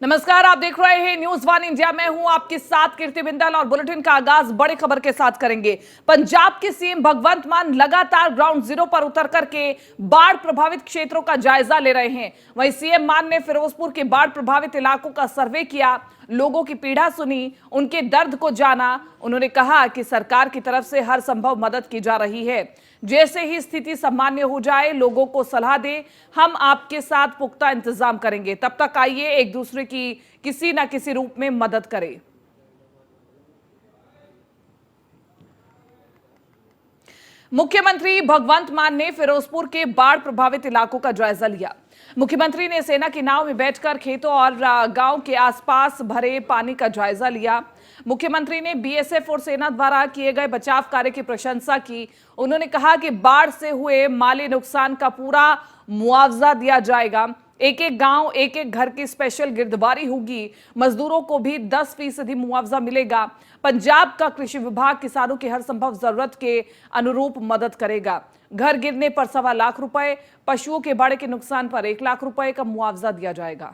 नमस्कार, आप देख रहे हैं न्यूज वन इंडिया। मैं हूं आपके साथ कीर्ति बिंदल और बुलेटिन का आगाज बड़ी खबर के साथ करेंगे। पंजाब के सीएम भगवंत मान लगातार ग्राउंड जीरो पर उतर करके बाढ़ प्रभावित क्षेत्रों का जायजा ले रहे हैं। वहीं सीएम मान ने फिरोजपुर के बाढ़ प्रभावित इलाकों का सर्वे किया, लोगों की पीड़ा सुनी, उनके दर्द को जाना। उन्होंने कहा कि सरकार की तरफ से हर संभव मदद की जा रही है। जैसे ही स्थिति सामान्य हो जाए लोगों को सलाह दें, हम आपके साथ पुख्ता इंतजाम करेंगे। तब तक आइए एक दूसरे की किसी न किसी रूप में मदद करें। मुख्यमंत्री भगवंत मान ने फिरोजपुर के बाढ़ प्रभावित इलाकों का जायजा लिया। मुख्यमंत्री ने सेना की नाव में बैठकर खेतों और गांव के आसपास भरे पानी का जायजा लिया। मुख्यमंत्री ने बीएसएफ और सेना द्वारा किए गए बचाव कार्य की प्रशंसा की। उन्होंने कहा कि बाढ़ से हुए माली नुकसान का पूरा मुआवजा दिया जाएगा। एक एक गांव, एक एक घर की स्पेशल गिरदबारी होगी। मजदूरों को भी 10% मुआवजा मिलेगा। पंजाब का कृषि विभाग किसानों की हर संभव जरूरत के अनुरूप मदद करेगा। घर गिरने पर 1.25 लाख रुपए, पशुओं के बाढ़ के नुकसान पर 1 लाख रुपए का मुआवजा दिया जाएगा।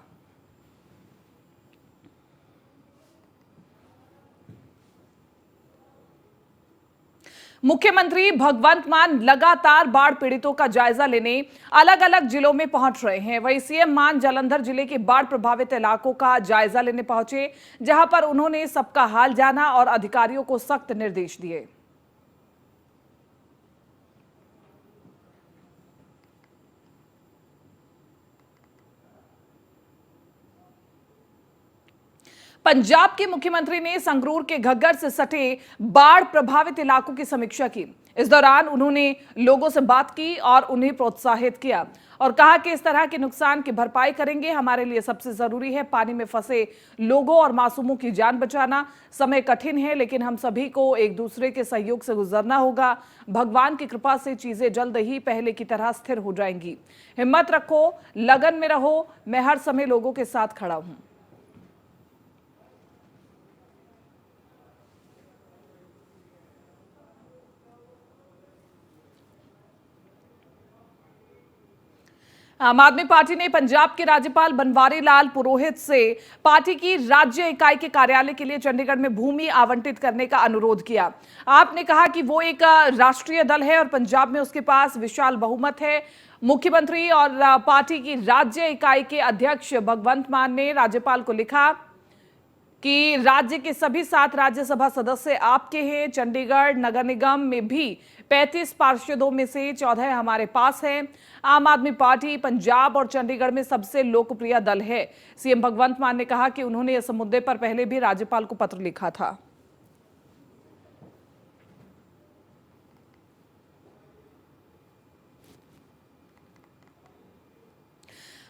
मुख्यमंत्री भगवंत मान लगातार बाढ़ पीड़ितों का जायजा लेने अलग अलग जिलों में पहुंच रहे हैं। वहीं सीएम मान जालंधर जिले के बाढ़ प्रभावित इलाकों का जायजा लेने पहुंचे, जहां पर उन्होंने सबका हाल जाना और अधिकारियों को सख्त निर्देश दिए। पंजाब के मुख्यमंत्री ने संगरूर के घग्गर से सटे बाढ़ प्रभावित इलाकों की समीक्षा की। इस दौरान उन्होंने लोगों से बात की और उन्हें प्रोत्साहित किया और कहा कि इस तरह के नुकसान की भरपाई करेंगे। हमारे लिए सबसे जरूरी है पानी में फंसे लोगों और मासूमों की जान बचाना। समय कठिन है, लेकिन हम सभी को एक दूसरे के सहयोग से गुजरना होगा। भगवान की कृपा से चीजें जल्द ही पहले की तरह स्थिर हो जाएंगी। हिम्मत रखो, लगन में रहो, मैं हर समय लोगों के साथ खड़ा हूं। आम आदमी पार्टी ने पंजाब के राज्यपाल बनवारी लाल पुरोहित से पार्टी की राज्य इकाई के कार्यालय के लिए चंडीगढ़ में भूमि आवंटित करने का अनुरोध किया। आपने कहा कि वो एक राष्ट्रीय दल है और पंजाब में उसके पास विशाल बहुमत है। मुख्यमंत्री और पार्टी की राज्य इकाई के अध्यक्ष भगवंत मान ने राज्यपाल को लिखा कि राज्य के सभी 7 राज्यसभा सदस्य आपके हैं। चंडीगढ़ नगर निगम में भी 35 पार्षदों में से 14 हमारे पास हैं। आम आदमी पार्टी पंजाब और चंडीगढ़ में सबसे लोकप्रिय दल है। सीएम भगवंत मान ने कहा कि उन्होंने इस मुद्दे पर पहले भी राज्यपाल को पत्र लिखा था।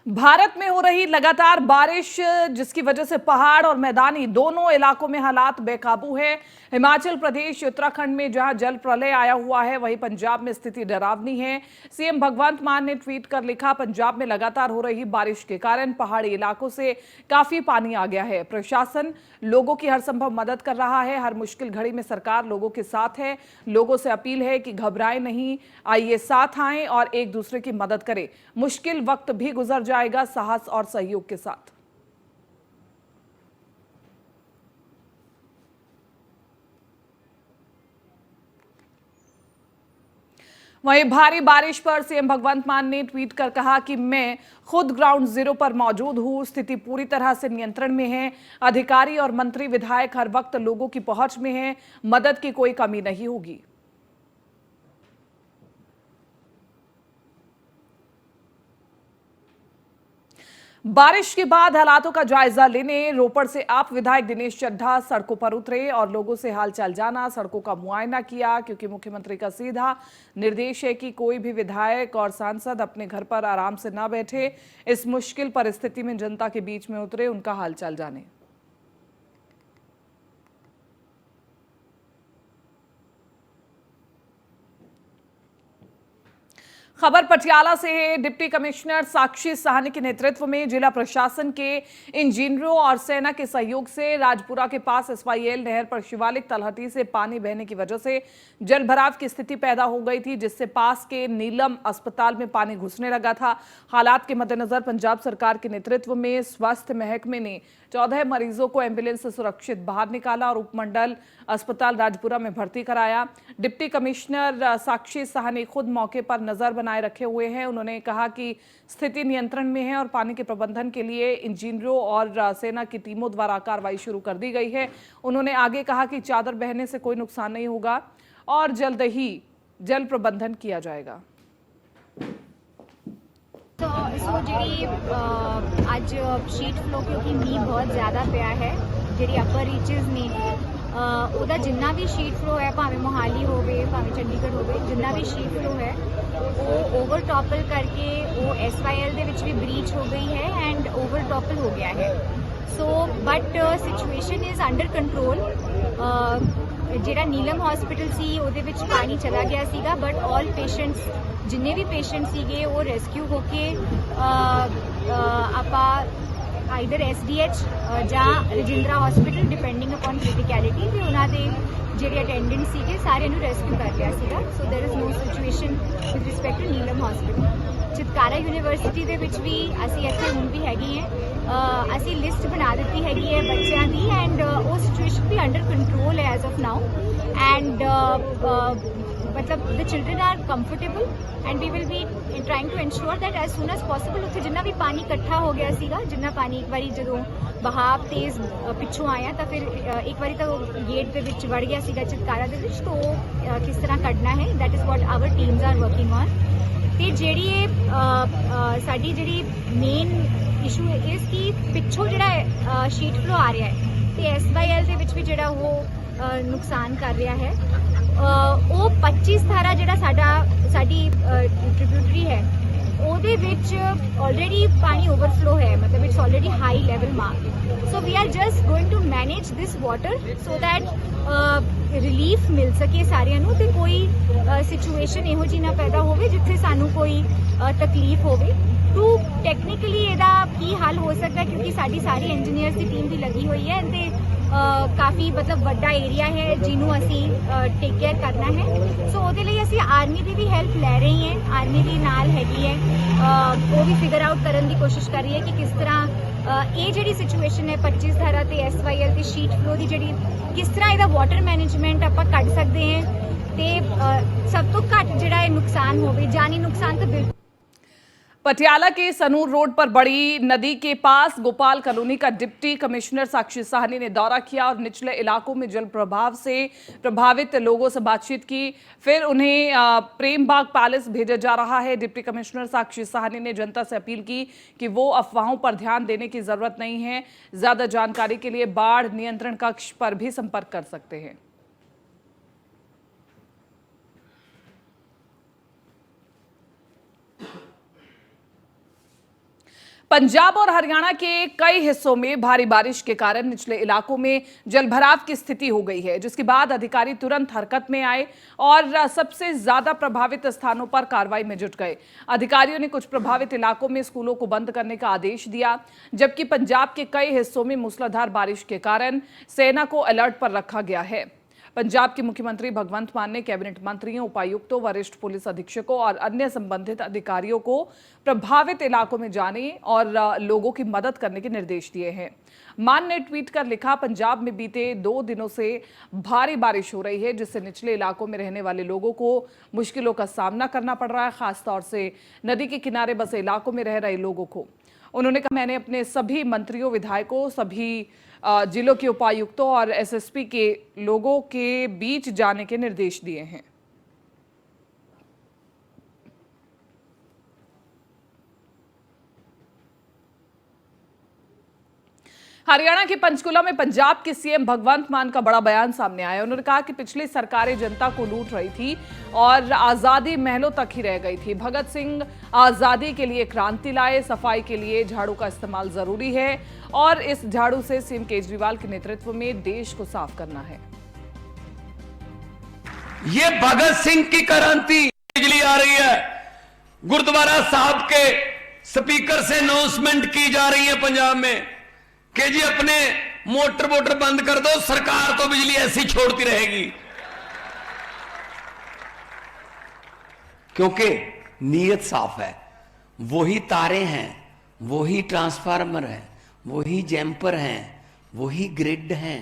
भारत में हो रही लगातार बारिश, जिसकी वजह से पहाड़ और मैदानी दोनों इलाकों में हालात बेकाबू है। हिमाचल प्रदेश, उत्तराखंड में जहां जल प्रलय आया हुआ है, वहीं पंजाब में स्थिति डरावनी है। सीएम भगवंत मान ने ट्वीट कर लिखा, पंजाब में लगातार हो रही बारिश के कारण पहाड़ी इलाकों से काफी पानी आ गया है। प्रशासन लोगों की हर संभव मदद कर रहा है। हर मुश्किल घड़ी में सरकार लोगों के साथ है। लोगों से अपील है कि घबराएं नहीं, आइए साथ आएं और एक दूसरे की मदद करें। मुश्किल वक्त भी गुजर जाएगा साहस और सहयोग के साथ। वहीं भारी बारिश पर सीएम भगवंत मान ने ट्वीट कर कहा कि मैं खुद ग्राउंड जीरो पर मौजूद हूं। स्थिति पूरी तरह से नियंत्रण में है। अधिकारी और मंत्री विधायक हर वक्त लोगों की पहुंच में हैं। मदद की कोई कमी नहीं होगी। बारिश के बाद हालातों का जायजा लेने रोपड़ से आप विधायक दिनेश चड्ढा सड़कों पर उतरे और लोगों से हालचाल जाना, सड़कों का मुआयना किया, क्योंकि मुख्यमंत्री का सीधा निर्देश है कि कोई भी विधायक और सांसद अपने घर पर आराम से ना बैठे। इस मुश्किल परिस्थिति में जनता के बीच में उतरे, उनका हालचाल जाने। खबर पटियाला से है। डिप्टी कमिश्नर साक्षी साहनी के नेतृत्व में जिला प्रशासन के इंजीनियरों और सेना के सहयोग से राजपुरा के पास एसवाईएल नहर पर शिवालिक तलहटी से पानी बहने की वजह से जलभराव की स्थिति पैदा हो गई थी, जिससे पास के नीलम अस्पताल में पानी घुसने लगा था। हालात के मद्देनजर पंजाब सरकार के नेतृत्व में स्वास्थ्य महकमे ने 14 मरीजों को एम्बुलेंस से सुरक्षित बाहर निकाला और उपमंडल अस्पताल राजपुरा में भर्ती कराया। डिप्टी कमिश्नर साक्षी साहनी खुद मौके पर नजर बनाए रखे हुए हैं। उन्होंने कहा कि स्थिति नियंत्रण में है और पानी के प्रबंधन के लिए इंजीनियरों और सेना की टीमों द्वारा कार्रवाई शुरू कर दी गई है। उन्होंने आगे कहा कि चादर बहने से कोई नुकसान नहीं होगा और जल्द ही जल प्रबंधन किया जाएगा। सो जी अज शीट फ्लो क्योंकि मीह बहुत ज़्यादा पिया है, जी अपर रीचिज ने ਉਹਦਾ जिन्ना भी शीट फ्लो है, भावें मोहाली हो भावें चंडीगढ़ हो, जिन्ना भी शीट फ्लो है वो ओवर टॉपल करके वो SYL ਦੇ ਵਿੱਚ भी ब्रीच हो गई है एंड ओवर टॉपल हो गया है। So but situation is under control. ਜਿਹੜਾ ਨੀਲਮ ਹਸਪੀਟਲ ਸੀ ਉਹਦੇ ਵਿੱਚ ਪਾਣੀ ਚਲਾ ਗਿਆ ਸੀਗਾ, ਬਟ ਆਲ ਪੇਸ਼ੈਂਟਸ ਜਿੰਨੇ ਵੀ ਪੇਸ਼ੈਂਟ ਸੀਗੇ ਉਹ ਰੈਸਕਿਊ ਹੋ ਕੇ ਆਪਾਂ ਆਈਦਰ SDH ਜਾਂ ਰਜਿੰਦਰਾ ਹਸਪੀਟਲ ਡਿਪੈਂਡਿੰਗ ਅਪਨ ਕ੍ਰਿਟੀਕੈਲਿਟੀ ਵੀ ਉਹਨਾਂ ਦੇ ਜਿਹੜੇ ਅਟੈਂਡੈਂਟ ਸੀਗੇ ਸਾਰਿਆਂ ਨੂੰ ਰੈਸਕਿਊ ਕਰ ਲਿਆ ਸੀਗਾ। So there is no situation with respect to Neelam hospital. Chitkara university ਦੇ ਵਿੱਚ ਵੀ ਅਸੀਂ ਇੱਥੇ ਹੁਣ ਵੀ ਹੈਗੇ ਹਾਂ। ਅਸੀਂ ਲਿਸਟ ਬਣਾ ਦਿੱਤੀ ਹੈਗੀ ਹੈ ਬੱਚਿਆਂ ਦੀ ਐਂਡ ਉਹ ਸਿਚੁਏਸ਼ਨ ਵੀ ਅੰਡਰ ਕੰਟਰੋਲ ਹੈ ਐਜ਼ ਆਫ ਨਾਓ ਐਂਡ मतलब the children are comfortable and we will be trying to ensure that as soon as possible ਉੱਥੇ ਜਿੰਨਾ ਵੀ ਪਾਣੀ ਇਕੱਠਾ ਹੋ ਗਿਆ ਸੀਗਾ, ਜਿੰਨਾ ਪਾਣੀ ਇੱਕ ਵਾਰੀ ਜਦੋਂ ਬਹਾਵ ਤੇਜ਼ ਪਿੱਛੋਂ ਆਇਆ ਤਾਂ ਫਿਰ ਇੱਕ ਵਾਰੀ ਤਾਂ ਗੇਟ ਦੇ ਵਿੱਚ ਵੜ ਗਿਆ ਸੀਗਾ ਚਿਤਕਾਰਾ ਦੇ ਵਿੱਚ, ਤਾਂ ਉਹ ਕਿਸ ਤਰ੍ਹਾਂ ਕੱਢਣਾ ਹੈ that is what our teams are working on। ਤੇ ਜਿਹੜੀ ਇਹ ਸਾਡੀ ਜਿਹੜੀ ਮੇਨ ਇਸ਼ੂ ਇਸ ਕਿ ਪਿੱਛੋਂ ਜਿਹੜਾ ਸ਼ੀਟ ਫਲੋ ਆ ਰਿਹਾ ਹੈ ਤੇ SYL ਦੇ ਵਿੱਚ ਵੀ ਜਿਹੜਾ ਉਹ ਨੁਕਸਾਨ ਕਰ ਰਿਹਾ ਹੈ। ਉਹ 25 ਧਾਰਾ ਜਿਹੜਾ ਸਾਡੀ ਟ੍ਰਿਬਿਊਟਰੀ ਹੈ ਉਹਦੇ ਵਿੱਚ ਆਲਰੇਡੀ ਪਾਣੀ ਓਵਰਫਲੋ ਹੈ, ਮਤਲਬ it's already high level mark. So we are just going to manage this water so that relief ਮਿਲ ਸਕੇ ਸਾਰਿਆਂ ਨੂੰ ਤੇ ਕੋਈ ਸਿਚੁਏਸ਼ਨ ਇਹੋ ਜਿਹੀ ਨਾ ਪੈਦਾ ਹੋਵੇ ਜਿੱਥੇ ਸਾਨੂੰ ਕੋਈ ਤਕਲੀਫ ਹੋਵੇ। ਟੂ ਟੈਕਨੀਕਲੀ ਇਹਦਾ ਕੀ ਹੱਲ ਹੋ ਸਕਦਾ, ਕਿਉਂਕਿ ਸਾਡੀ ਸਾਰੀ ਇੰਜੀਨੀਅਰਸ ਦੀ ਟੀਮ ਵੀ ਲੱਗੀ ਹੋਈ ਹੈ ਤੇ ਕਾਫੀ ਮਤਲਬ ਵੱਡਾ ਏਰੀਆ ਹੈ ਜਿਹਨੂੰ ਅਸੀਂ ਟੇਕ ਕੇਅਰ ਕਰਨਾ ਹੈ। ਸੋ ਉਹਦੇ ਲਈ ਅਸੀਂ ਆਰਮੀ ਦੀ ਵੀ ਹੈਲਪ ਲੈ ਰਹੇ ਹਾਂ, ਆਰਮੀ ਵੀ ਨਾਲ ਹੈਗੀ ਹੈ, ਉਹ ਵੀ ਫਿਗਰ ਆਊਟ ਕਰਨ ਦੀ ਕੋਸ਼ਿਸ਼ ਕਰ ਰਹੀ ਹੈ ਕਿ ਕਿਸ ਤਰ੍ਹਾਂ ਇਹ ਜਿਹੜੀ ਸਿਚੁਏਸ਼ਨ ਹੈ 25 ਧਾਰਾ ਤੇ SYL ਤੇ ਸ਼ੀਟ ਫਲੋ ਦੀ ਜਿਹੜੀ ਕਿਸ ਤਰ੍ਹਾਂ ਇਹਦਾ ਵਾਟਰ ਮੈਨੇਜਮੈਂਟ ਆਪਾਂ ਕੱਢ ਸਕਦੇ ਹਾਂ ਤੇ ਸਭ ਤੋਂ ਘੱਟ ਜਿਹੜਾ ਇਹ ਨੁਕਸਾਨ ਹੋਵੇ, ਜਾਨੀ ਨੁਕਸਾਨ ਤਾਂ ਬਿਲਕੁਲ। पटियाला के सनूर रोड पर बड़ी नदी के पास गोपाल कॉलोनी का डिप्टी कमिश्नर साक्षी साहनी ने दौरा किया और निचले इलाकों में जल प्रभाव से प्रभावित लोगों से बातचीत की। फिर उन्हें प्रेमबाग पैलेस भेजा जा रहा है। डिप्टी कमिश्नर साक्षी साहनी ने जनता से अपील की कि वो अफवाहों पर ध्यान देने की जरूरत नहीं है। ज्यादा जानकारी के लिए बाढ़ नियंत्रण कक्ष पर भी संपर्क कर सकते हैं। पंजाब और हरियाणा के कई हिस्सों में भारी बारिश के कारण निचले इलाकों में जलभराव की स्थिति हो गई है, जिसके बाद अधिकारी तुरंत हरकत में आए और सबसे ज्यादा प्रभावित स्थानों पर कार्रवाई में जुट गए। अधिकारियों ने कुछ प्रभावित इलाकों में स्कूलों को बंद करने का आदेश दिया, जबकि पंजाब के कई हिस्सों में मूसलाधार बारिश के कारण सेना को अलर्ट पर रखा गया है। पंजाब के मुख्यमंत्री भगवंत मान ने कैबिनेट मंत्रियों, उपायुक्तों, वरिष्ठ पुलिस अधीक्षकों और अन्य संबंधित अधिकारियों को प्रभावित इलाकों में जाने और लोगों की मदद करने के निर्देश दिए हैं। मान ने ट्वीट कर लिखा, पंजाब में बीते 2 दिनों से भारी बारिश हो रही है, जिससे निचले इलाकों में रहने वाले लोगों को मुश्किलों का सामना करना पड़ रहा है, खासतौर से नदी के किनारे बसे इलाकों में रह रहे लोगों को। उन्होंने कहा, मैंने अपने सभी मंत्रियों, विधायकों, सभी जिलों के उपायुक्तों और SSP के लोगों के बीच जाने के निर्देश दिए हैं। हरियाणा के पंचकुला में पंजाब के सीएम भगवंत मान का बड़ा बयान सामने आया। उन्होंने कहा कि पिछली सरकारें जनता को लूट रही थी और आजादी महलों तक ही रह गई थी। भगत सिंह आजादी के लिए क्रांति लाए, सफाई के लिए झाड़ू का इस्तेमाल जरूरी है और इस झाड़ू से सीएम केजरीवाल के नेतृत्व में देश को साफ करना है। ये भगत सिंह की क्रांति बिजली आ रही है, गुरुद्वारा साहब के स्पीकर से अनाउंसमेंट की जा रही है पंजाब में कि जी अपने मोटर वोटर बंद कर दो, सरकार तो बिजली ऐसी छोड़ती रहेगी। क्योंकि नीयत साफ है, वही तारे हैं, वही ट्रांसफार्मर है, वही जैम्पर हैं, वही ग्रिड हैं,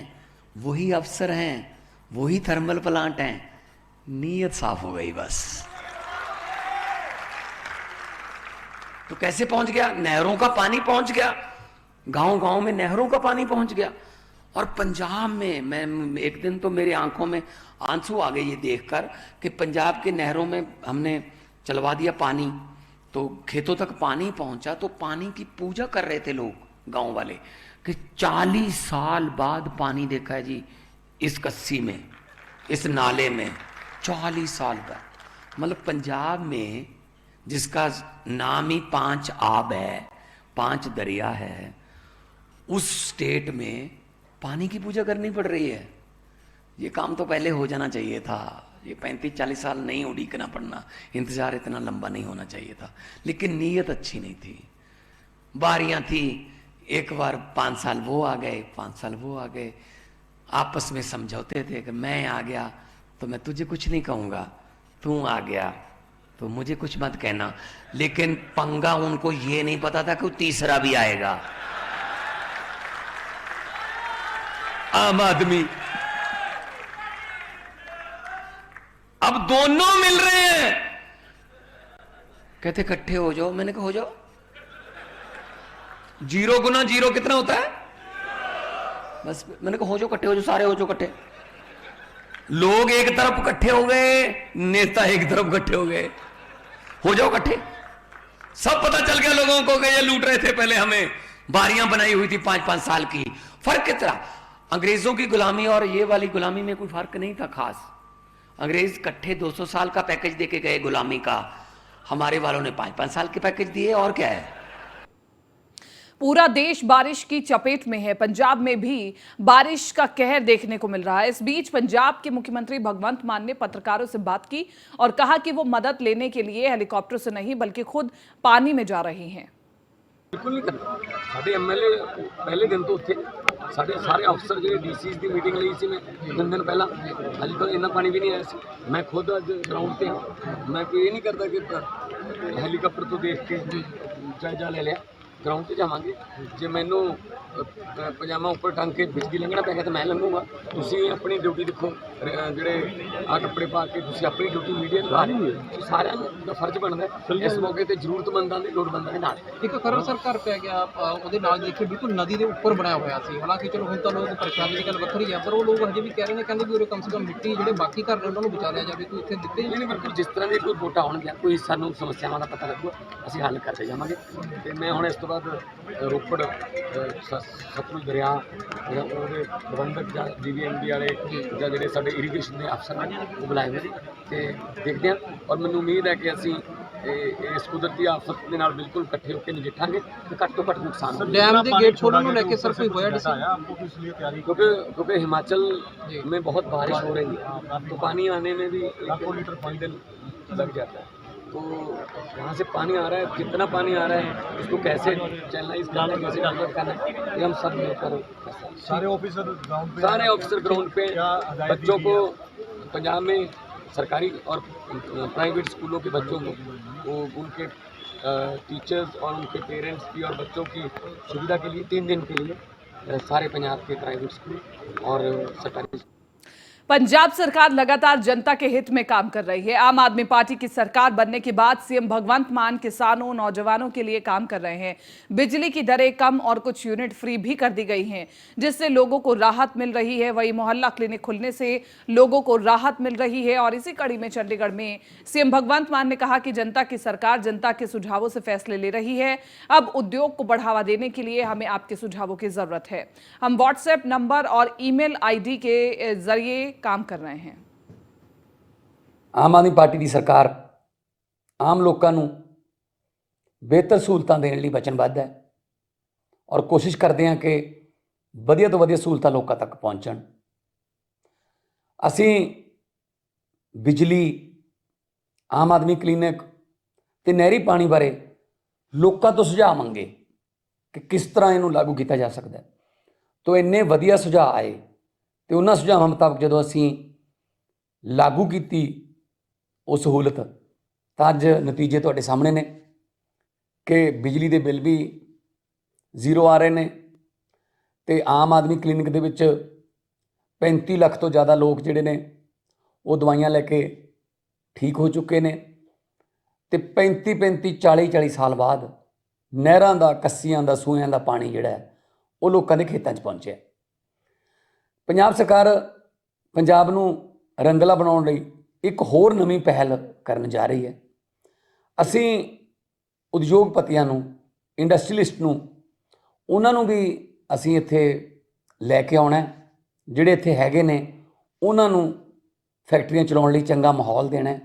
वही अफसर हैं, वही थर्मल प्लांट हैं। नीयत साफ हो गई बस। तो कैसे पहुंच गया? नहरों का पानी पहुंच गया, गांव गांव में नहरों का पानी पहुंच गया। और पंजाब में मैं एक दिन तो मेरी आंखों में आंसू आ गए ये देखकर कि पंजाब के नहरों में हमने चलवा दिया पानी, तो खेतों तक पानी पहुंचा, तो पानी की पूजा कर रहे थे लोग गांव वाले कि 40 साल बाद पानी देखा है जी इस कस्सी में, इस नाले में, 40 साल बाद। मतलब पंजाब में जिसका नाम ही 5 आब है, 5 दरिया है, उस स्टेट में पानी की पूजा करनी पड़ रही है। ये काम तो पहले हो जाना चाहिए था। ये 35-40 साल नहीं उड़ीकना पड़ना, इंतजार इतना लंबा नहीं होना चाहिए था। लेकिन नीयत अच्छी नहीं थी। बारियां थी, एक बार 5 साल वो आ गए, 5 साल वो आ गए, आपस में समझौते थे कि मैं आ गया तो मैं तुझे कुछ नहीं कहूंगा, तू आ गया तो मुझे कुछ मत कहना। लेकिन पंगा उनको ये नहीं पता था कि तीसरा भी आएगा। आम आदमी अब दोनों मिल रहे हैं, कहते इकट्ठे हो जाओ। मैंने कहा हो जाओ। 0 गुना 0 कितना होता है? बस मैंने कहा हो जाओ, इकट्ठे हो जाओ, सारे हो जाओ इकट्ठे। लोग एक तरफ इकट्ठे हो गए, नेता एक तरफ इकट्ठे हो गए। हो जाओ इकट्ठे। सब पता चल गया लोगों को कि ये लूट रहे थे पहले हमें। बारियां बनाई हुई थी 5-5 साल की। फर्क कितना? अंग्रेजों की गुलामी और ये वाली गुलामी में कोई फर्क नहीं था खास। अंग्रेज इकट्ठे 200 साल का पैकेज देके गए गुलामी का, हमारे वालों ने 5-5 साल के पैकेज दिए। और क्या है? पूरा देश बारिश की चपेट में है। पंजाब में भी बारिश का कहर देखने को मिल रहा है। इस बीच पंजाब के मुख्यमंत्री भगवंत मान ने पत्रकारों से बात की और कहा कि वो मदद लेने के लिए हेलीकॉप्टर से नहीं बल्कि खुद पानी में जा रहे हैं। बिल्कुल नहीं करना। साढ़े एमएलए पहले दिन तो उत्थे, साढ़े सारे अफसर जो डीसी की मीटिंग ली सी मैं 3 दिन पहला, अज तक इन्ना पानी भी नहीं आया सी। मैं खुद अज ग्राउंड पे हाँ। मैं कोई ये नहीं करता कि हेलीकॉप्टर तो देख के जायजा ले लिया। ग्राउंड पे जावांगे। जे मैनू पजामा उपर टंग के बिजली लंघना पै गया तो मैं लंघूंगा। तुसीं अपनी ड्यूटी देखो, ਜਿਹੜੇ आ कपड़े पा के तुसीं अपनी ड्यूटी मीडिया दिखा रही है। सारिਆਂ ਦਾ फर्ज बनता है इस मौके ਤੇ ਜ਼ਰੂਰਤਮੰਦਾਂ ਦੇ ਲੋੜਵੰਦਾਂ ਦੇ ਨਾਲ। ਇੱਕ ਖਰੜ ਸਰਕਾਰ ਪੈ ਗਿਆ, ਉਹਦੇ ਨਾਲ ਦੇਖੇ ਬਿਲਕੁਲ ਨਦੀ ਦੇ ਉੱਪਰ ਬਣਾਇਆ ਹੋਇਆ ਸੀ। ਹਾਲਾਂਕਿ ਚਲੋ ਹੁਣ ਤਾਂ ਲੋਕ ਪਰੇਸ਼ਾਨੀ ਦੀ ਗੱਲ ਵੱਖਰੀ ਆ, ਪਰ ਉਹ ਲੋਕ ਹਜੇ ਵੀ ਕਹਿ ਰਹੇ ਨੇ, ਕਹਿੰਦੇ ਵੀ ਉਰੇ ਕਮ ਸੇ ਕਮ ਮਿੱਟੀ ਜਿਹੜੇ ਬਾਕੀ ਘਰ ਨੇ ਉਹਨਾਂ ਨੂੰ ਬਚਾ ਲਿਆ ਜਾਵੇ, ਕੋਈ ਇੱਥੇ ਦਿੱਤੇ ਨਹੀਂ ਬਿਲਕੁਲ। ਜਿਸ ਤਰ੍ਹਾਂ ਦੀ ਕੋਈ ਵੋਟਾਂ ਹੋਣਗੀਆਂ, ਕੋਈ ਸਾਨੂੰ ਸਮੱਸਿਆਵਾਂ ਦਾ ਪਤਾ ਲੱਗੂਗਾ, ਅਸੀਂ ਹੱਲ ਕਰਦੇ ਜਾਵਾਂਗੇ। ਤੇ ਮੈਂ ਹੁਣ ਇਸ ਤੋਂ ਬਾਅਦ ਰੋਪੜ ਸਤਲੁਜ ਦਰਿਆ ਉਹਦੇ ਪ੍ਰਬੰਧਕ ਜਾਂ DVMB ਵਾਲੇ ਜਾਂ ਜਿਹੜੇ ਸਾਡੇ ਇਰੀਗੇਸ਼ਨ ਦੇ ਅਫਸਰ ਨੇ ਉਹ ਬੁਲਾਏ ਹੋਏ ਨੇ ਤੇ ਦੇਖਦੇ ਹਾਂ। ਔਰ ਮੈਨੂੰ ਉਮੀਦ ਹੈ ਕਿ ਅਸੀਂ ਇਸ ਕੁਦਰਤੀ ਆਫਤ ਦੇ ਨਾਲ ਬਿਲਕੁਲ ਇਕੱਠੇ ਹੋ ਕੇ ਨਜਿੱਠਾਂਗੇ ਤੇ ਘੱਟ ਤੋਂ ਘੱਟ ਨੁਕਸਾਨ ਹੋਵੇ। डैम के गेट खोलने को लेके सर कोई होया डिसीजन? क्योंकि हिमाचल में बहुत बारिश हो रही है तो पानी आने में भी 1 लीटर पानी लग जाता है। तो वहाँ से पानी आ रहा है, कितना पानी आ रहा है, उसको कैसे चैनलाइज करना है, कैसे डाइवर्ट करना है, ये हम सब मिलकर सारे ऑफिसर ग्राउंड पे बच्चों को पंजाब में सरकारी और प्राइवेट स्कूलों के बच्चों को वो उनके टीचर्स और उनके पेरेंट्स की और बच्चों की सुविधा के लिए 3 दिन के लिए सारे पंजाब के प्राइवेट स्कूल और सरकारी पंजाब सरकार लगातार जनता के हित में काम कर रही है। आम आदमी पार्टी की सरकार बनने के बाद सीएम भगवंत मान किसानों नौजवानों के लिए काम कर रहे हैं। बिजली की दरें कम और कुछ यूनिट फ्री भी कर दी गई हैं, जिससे लोगों को राहत मिल रही है। वहीं मोहल्ला क्लिनिक खुलने से लोगों को राहत मिल रही है। और इसी कड़ी में चंडीगढ़ में सीएम भगवंत मान ने कहा कि जनता की सरकार जनता के सुझावों से फैसले ले रही है। अब उद्योग को बढ़ावा देने के लिए हमें आपके सुझावों की जरूरत है। हम व्हाट्सएप नंबर और ईमेल आईडी के जरिए काम कर रहे हैं। आम आदमी पार्टी की सरकार आम लोगों को बेहतर सहूलतां देने लई वचनबद्ध है और कोशिश करते हैं कि वधिया तो वधिया सहूलतां लोगों तक पहुँचण। असीं बिजली, आम आदमी क्लिनिक, ਤੇ ਨਹਿਰੀ ਪਾਣੀ ਬਾਰੇ ਲੋਕਾਂ ਤੋਂ ਸੁਝਾਅ ਮੰਗੇ ਕਿ ਕਿਸ ਤਰ੍ਹਾਂ ਇਹਨੂੰ ਲਾਗੂ ਕੀਤਾ ਜਾ ਸਕਦਾ ਹੈ। ਤੋ ਇੰਨੇ ਵਧੀਆ ਸੁਝਾਅ ਆਏ ਤੇ ਉਹਨਾਂ ਸੁਝਾਵਾਂ ਮੁਤਾਬਕ ਜਦੋਂ ਅਸੀਂ ਲਾਗੂ ਕੀਤੀ ਉਹ ਸਹੂਲਤ, ਤਾਂ ਅੱਜ ਨਤੀਜੇ ਤੁਹਾਡੇ ਸਾਹਮਣੇ ਨੇ ਕਿ ਬਿਜਲੀ ਦੇ ਬਿੱਲ ਵੀ ਜ਼ੀਰੋ ਆ ਰਹੇ ਨੇ ਤੇ ਆਮ ਆਦਮੀ ਕਲੀਨਿਕ ਦੇ ਵਿੱਚ 35 ਲੱਖ ਤੋਂ ਜ਼ਿਆਦਾ ਲੋਕ ਜਿਹੜੇ ਨੇ ਉਹ ਦਵਾਈਆਂ ਲੈ ਕੇ ਠੀਕ ਹੋ ਚੁੱਕੇ ਨੇ ਤੇ 40 ਸਾਲ ਬਾਅਦ ਨਹਿਰਾਂ ਦਾ, ਕੱਸੀਆਂ ਦਾ, ਸੂਇਆਂ ਦਾ ਪਾਣੀ ਜਿਹੜਾ ਹੈ ਉਹ ਲੋਕਾਂ ਦੇ ਖੇਤਾਂ 'ਚ ਪਹੁੰਚਿਆ। ਪੰਜਾਬ ਸਰਕਾਰ ਪੰਜਾਬ ਨੂੰ ਰੰਗਲਾ ਬਣਾਉਣ ਲਈ ਇੱਕ ਹੋਰ ਨਵੀਂ ਪਹਿਲ ਕਰਨ ਜਾ ਰਹੀ ਹੈ। ਅਸੀਂ ਉਦਯੋਗਪਤੀਆਂ ਨੂੰ, ਇੰਡਸਟਰੀਲਿਸਟ ਨੂੰ, ਉਹਨਾਂ ਨੂੰ ਵੀ ਅਸੀਂ ਇੱਥੇ ਲੈ ਕੇ ਆਉਣਾ, ਜਿਹੜੇ ਇੱਥੇ ਹੈਗੇ ਨੇ ਉਹਨਾਂ ਨੂੰ ਫੈਕਟਰੀਆਂ ਚਲਾਉਣ ਲਈ ਚੰਗਾ ਮਾਹੌਲ ਦੇਣਾ।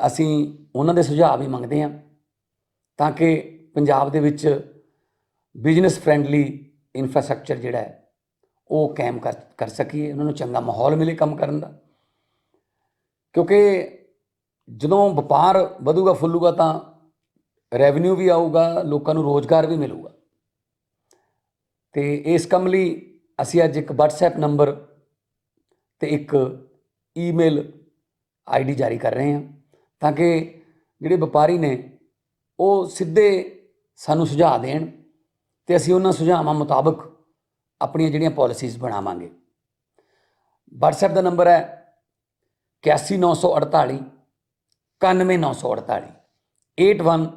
ਅਸੀਂ ਉਹਨਾਂ ਦੇ ਸੁਝਾਅ ਵੀ ਮੰਗਦੇ ਹਾਂ ਤਾਂ ਕਿ ਪੰਜਾਬ ਦੇ ਵਿੱਚ ਬਿਜ਼ਨਸ ਫਰੈਂਡਲੀ ਇਨਫਰਾਸਟਰਕਚਰ ਜਿਹੜਾ ਹੈ ਉਹ ਕਾਇਮ ਕਰ ਸਕੀਏ, ਉਹਨਾਂ ਨੂੰ ਚੰਗਾ ਮਾਹੌਲ ਮਿਲੇ ਕੰਮ ਕਰਨ ਦਾ। ਕਿਉਂਕਿ ਜਦੋਂ ਵਪਾਰ ਵਧੂਗਾ ਫੁੱਲੂਗਾ ਤਾਂ ਰੈਵਨਿਊ ਵੀ ਆਊਗਾ, ਲੋਕਾਂ ਨੂੰ ਰੋਜ਼ਗਾਰ ਵੀ ਮਿਲੂਗਾ। ਤੇ ਇਸ ਕੰਮ ਲਈ ਅਸੀਂ ਅੱਜ ਇੱਕ WhatsApp ਨੰਬਰ ਤੇ ਇੱਕ ਈਮੇਲ ID ਜਾਰੀ ਕਰ ਰਹੇ ਹਾਂ ਤਾਂ ਕਿ ਜਿਹੜੇ ਵਪਾਰੀ ਨੇ ਉਹ ਸਿੱਧੇ ਸਾਨੂੰ ਸੁਝਾਅ ਦੇਣ ਤੇ ਅਸੀਂ ਉਹਨਾਂ ਸੁਝਾਵਾਂ ਮੁਤਾਬਕ ਆਪਣੀਆਂ ਜਿਹੜੀਆਂ ਪਾਲਿਸੀਜ਼ ਬਣਾਵਾਂਗੇ। WhatsApp ਦਾ ਨੰਬਰ ਹੈ 81 948 91 948 81